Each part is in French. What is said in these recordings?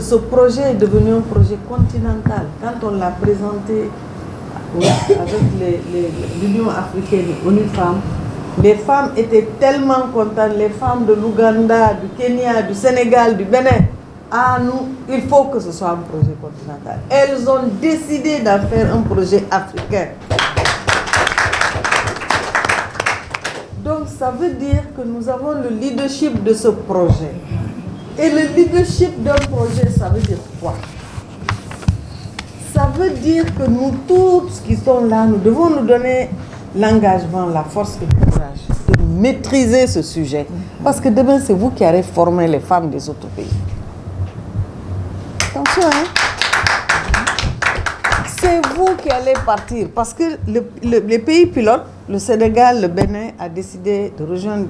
Ce projet est devenu un projet continental. Quand on l'a présenté avec l'Union africaine, ONU Femmes, les femmes étaient tellement contentes, les femmes de l'Ouganda, du Kenya, du Sénégal, du Bénin. Ah, nous, il faut que ce soit un projet continental. Elles ont décidé d'en faire un projet africain. Donc, ça veut dire que nous avons le leadership de ce projet. Et le leadership d'un projet, ça veut dire quoi? Ça veut dire que nous tous qui sommes là, nous devons nous donner l'engagement, la force et le courage de maîtriser ce sujet. Parce que demain, c'est vous qui allez former les femmes des autres pays. Attention, hein? C'est vous qui allez partir. Parce que les pays pilotes, le Sénégal, le Bénin, a décidé de rejoindre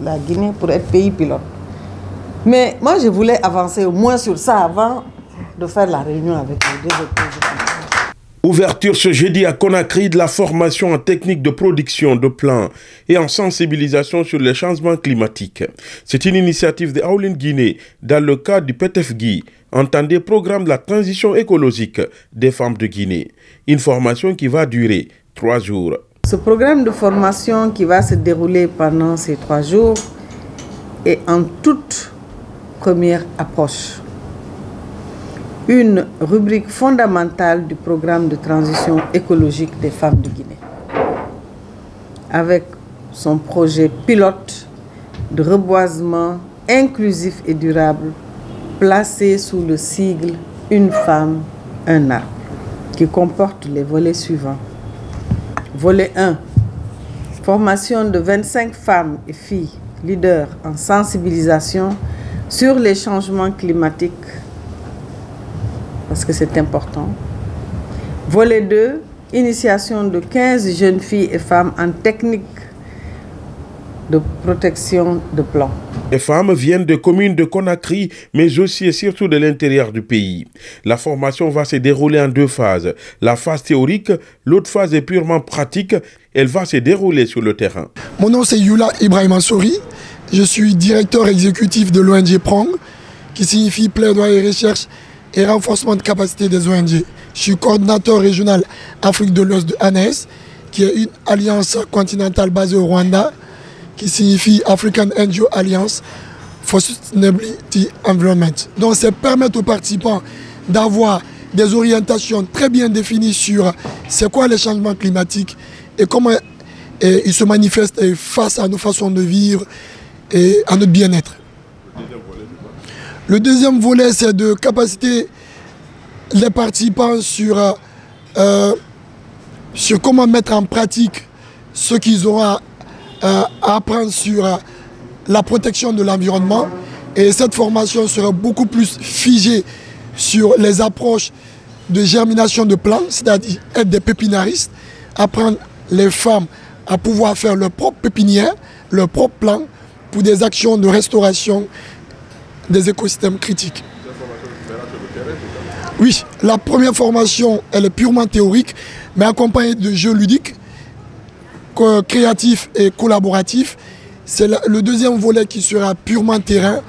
la Guinée pour être pays pilote. Mais moi, je voulais avancer au moins sur ça avant de faire la réunion avec les deux autres pays. Ouverture ce jeudi à Conakry de la formation en technique de production de plants et en sensibilisation sur les changements climatiques. C'est une initiative de Aoulin Guinée dans le cadre du PETEFGI, entendez programme de la transition écologique des femmes de Guinée. Une formation qui va durer 3 jours. Ce programme de formation qui va se dérouler pendant ces 3 jours est en toute première approche une rubrique fondamentale du programme de transition écologique des femmes de Guinée, avec son projet pilote de reboisement inclusif et durable placé sous le sigle « Une femme, un arbre » qui comporte les volets suivants. Volet 1, formation de 25 femmes et filles leaders en sensibilisation sur les changements climatiques, parce que c'est important. Volet 2, initiation de 15 jeunes filles et femmes en technique de protection de plants. Les femmes viennent de communes de Conakry, mais aussi et surtout de l'intérieur du pays. La formation va se dérouler en 2 phases. La phase théorique, l'autre phase est purement pratique. Elle va se dérouler sur le terrain. Mon nom c'est Yula Ibrahim Souri. Je suis directeur exécutif de l'ONG Prong, qui signifie plaidoyer et recherche et renforcement de capacité des ONG. Je suis coordinateur régional Afrique de l'Ouest de ANES, qui est une alliance continentale basée au Rwanda, qui signifie African NGO Alliance for Sustainability Environment. Donc c'est permettre aux participants d'avoir des orientations très bien définies sur c'est quoi les changements climatiques et comment ils se manifestent face à nos façons de vivre et à notre bien-être. Le deuxième volet, c'est de capaciter les participants sur comment mettre en pratique ce qu'ils auront à apprendre sur la protection de l'environnement. Et cette formation sera beaucoup plus figée sur les approches de germination de plants, c'est-à-dire être des pépinaristes, apprendre les femmes à pouvoir faire leur propre pépinière, leur propre plan pour des actions de restauration des écosystèmes critiques. Oui, la première formation, elle est purement théorique, mais accompagnée de jeux ludiques, créatifs et collaboratifs. C'est le deuxième volet qui sera purement terrain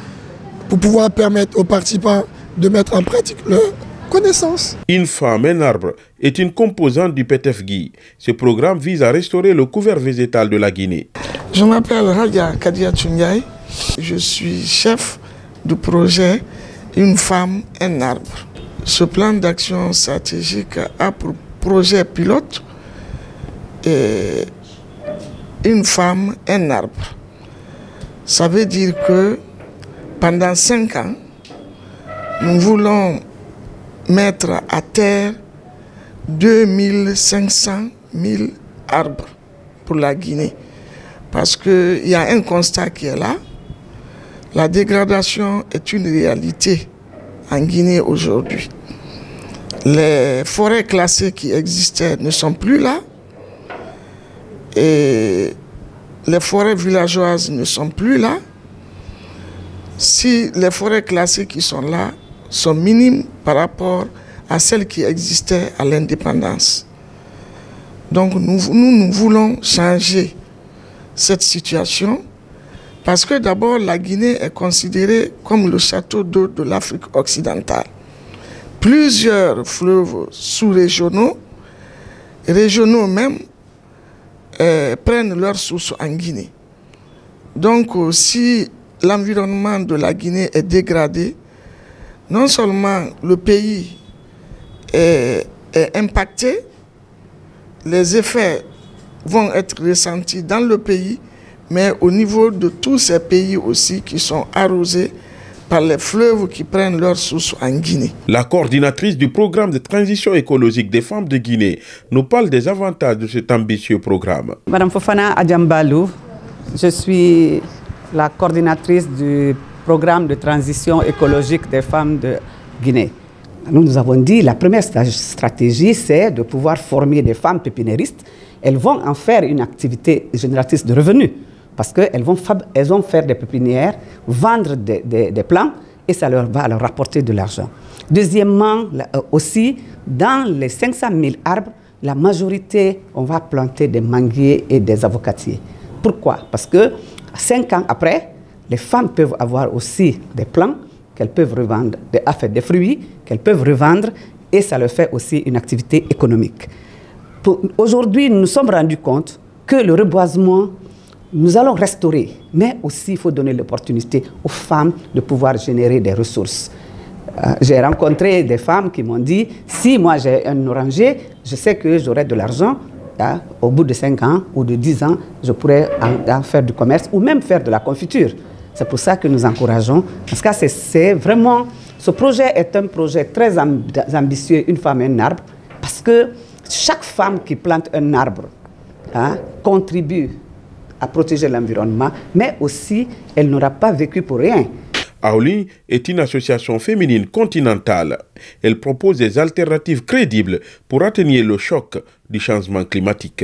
pour pouvoir permettre aux participants de mettre en pratique leurs connaissances. Une femme, un arbre est une composante du PETEFGI. Ce programme vise à restaurer le couvert végétal de la Guinée. Je m'appelle Radia Kadia Tchoungaï. Je suis chef du projet Une femme, un arbre. Ce plan d'action stratégique a pour projet pilote et une femme, un arbre. Ça veut dire que pendant 5 ans, nous voulons mettre à terre 2500 000 arbres pour la Guinée. Parce qu'il y a un constat qui est là. La dégradation est une réalité en Guinée aujourd'hui. Les forêts classées qui existaient ne sont plus là. Et les forêts villageoises ne sont plus là. Si les forêts classées qui sont là sont minimes par rapport à celles qui existaient à l'indépendance. Donc nous voulons changer cette situation Parce que d'abord, la Guinée est considérée comme le château d'eau de l'Afrique occidentale. Plusieurs fleuves sous-régionaux, régionaux même, prennent leur source en Guinée. Donc, si l'environnement de la Guinée est dégradé, non seulement le pays est impacté, les effets vont être ressentis dans le pays, mais au niveau de tous ces pays aussi qui sont arrosés par les fleuves qui prennent leur source en Guinée. La coordinatrice du programme de transition écologique des femmes de Guinée nous parle des avantages de cet ambitieux programme. Madame Fofana Adjambalou, je suis la coordinatrice du programme de transition écologique des femmes de Guinée. Nous avons dit que la première stratégie, c'est de pouvoir former des femmes pépiniéristes. Elles vont en faire une activité génératrice de revenus parce qu'elles vont faire des pépinières, vendre des plants et ça va leur rapporter de l'argent. Deuxièmement, aussi, dans les 500 000 arbres, la majorité, on va planter des manguiers et des avocatiers. Pourquoi? Parce que 5 ans après, les femmes peuvent avoir aussi des plants qu'elles peuvent revendre, des fruits qu'elles peuvent revendre et ça leur fait aussi une activité économique. Aujourd'hui, nous nous sommes rendus compte que le reboisement, nous allons restaurer, mais aussi il faut donner l'opportunité aux femmes de pouvoir générer des ressources. J'ai rencontré des femmes qui m'ont dit, si moi j'ai un oranger, je sais que j'aurai de l'argent, au bout de 5 ans ou de 10 ans, je pourrais en faire du commerce ou même faire de la confiture. C'est pour ça que nous encourageons. Parce que c'est vraiment, ce projet est un projet très ambitieux, une femme et un arbre, parce que chaque femme qui plante un arbre contribue à protéger l'environnement, mais aussi elle n'aura pas vécu pour rien. AOLI est une association féminine continentale. Elle propose des alternatives crédibles pour atténuer le choc du changement climatique.